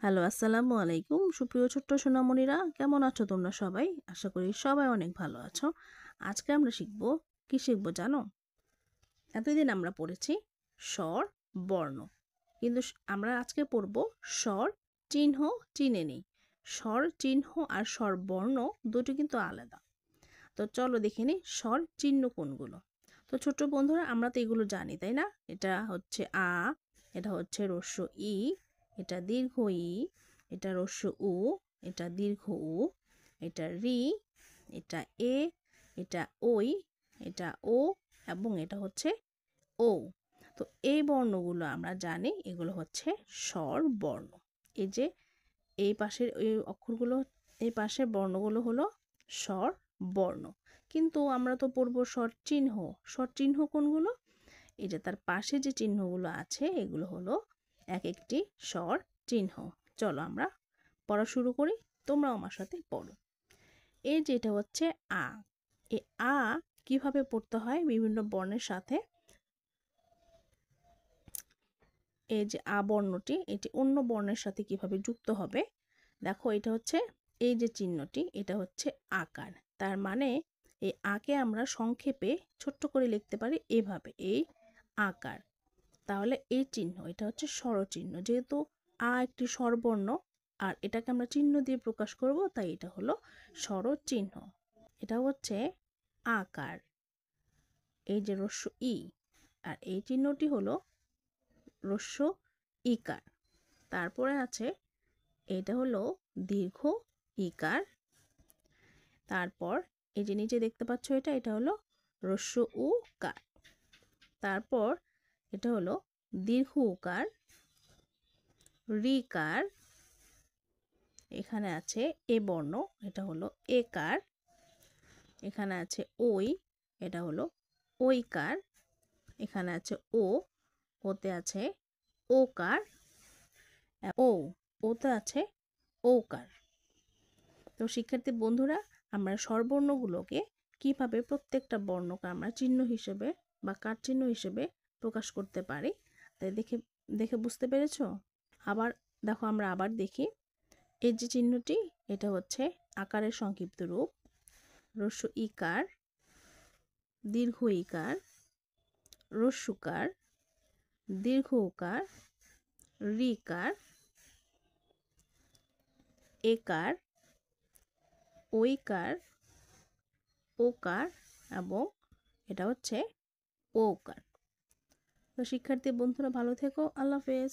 Hello, আসসালামু আলাইকুম। সুপ্রিয় ছোট্ট সোনামণিরা, কেমন আছো তোমরা সবাই? আশা করি সবাই অনেক ভালো আছো। আজকে আমরা কি শিখবো জানো? এতদিন আমরা পড়েছি স্বর, বর্ণ। কিন্তু আমরা আজকে পড়ব স্বর, চিহ্ন, চিনে নেই। স্বর, চিহ্ন আর স্বর বর্ণ দুটো কিন্তু আলাদা। তো চলো দেখে নিই স্বর, চিহ্ন কোনগুলো। তো ছোট্ট বন্ধুরা, আমরা তো এগুলো জানি, তাই না? এটা হচ্ছে আ, এটা হচ্ছে হ্রস্ব ই, এটা দীর্ঘ ই, এটা হ্রস্ব উ, এটা দীর্ঘ উ, এটা রি, এটা এ, এটা ওই, এটা ও এবং এটা হচ্ছে ও। তো এই বর্ণগুলো আমরা জানি, এগুলো হচ্ছে স্বর বর্ণ। এই যে এই পাশের এই অক্ষরগুলো, এই পাশের বর্ণগুলো হলো স্বর বর্ণ। কিন্তু আমরা তো পড়বো স্বর চিহ্ন। স্বর চিহ্ন কোনগুলো? এই যে তার পাশে যে চিহ্নগুলো আছে এগুলো হলো এক একটি স্বর চিহ্ন। চলো আমরা পড়া শুরু করি, তোমরাও আমার সাথে পড়ো। এই যেটা হচ্ছে আ। এই আ কিভাবে পড়তে হয় বিভিন্ন বর্ণের সাথে। এই যে আ বর্ণটি, এটি অন্য বর্ণের সাথে কিভাবে যুক্ত হবে। দেখো, এটা হচ্ছে এই যে চিহ্নটি, এটা হচ্ছে আকার। তার মানে এই আকে আমরা সংক্ষেপে ছোট্ট করে লিখতে পারি এভাবে, এই আকার। তাহলে এই চিহ্ন, এটা হচ্ছে স্বরচিহ্ন। যেহেতু আ একটি স্বরবর্ণ আর এটাকে আমরা চিহ্ন দিয়ে প্রকাশ করব, তাই এটা হলো স্বরচিহ্ন। এটা হচ্ছে আকার, এই যে হ্রস্ব ই, আর এই চিহ্নটি হলো হ্রস্ব ইকার। তারপরে আছে, এটা হলো দীর্ঘ ইকার। তারপর এই যে নিচে দেখতে পাচ্ছ, এটা হলো হ্রস্ব উ কার। তারপর এটা হলো দীর্ঘ উকার, রিকার। এখানে আছে এ বর্ণ, এটা হলো একার। এখানে আছে ওই, এটা হলো ওইকার। এখানে আছে ও, ওতে আছে ওকার। ও, ওতে আছে ওকার। তো শিক্ষার্থী বন্ধুরা, আমরা স্বরবর্ণগুলোকে কিভাবে প্রত্যেকটা বর্ণকে আমরা চিহ্ন হিসেবে বা কার চিহ্ন হিসেবে প্রকাশ করতে পারি, তাই দেখে দেখে বুঝতে পেরেছ? আবার দেখো, আমরা আবার দেখি। এই যে চিহ্নটি, এটা হচ্ছে আকারের সংক্ষিপ্ত রূপ। হ্রস্ব ইকার, দীর্ঘ ইকার, হ্রস্বকার, দীর্ঘ উকার, রিকার, একার, ওইকার, ওকার এবং এটা হচ্ছে ওকার। তো শিক্ষার্থী বন্ধুরা, ভালো থেকো। আল্লাহ হাফেজ।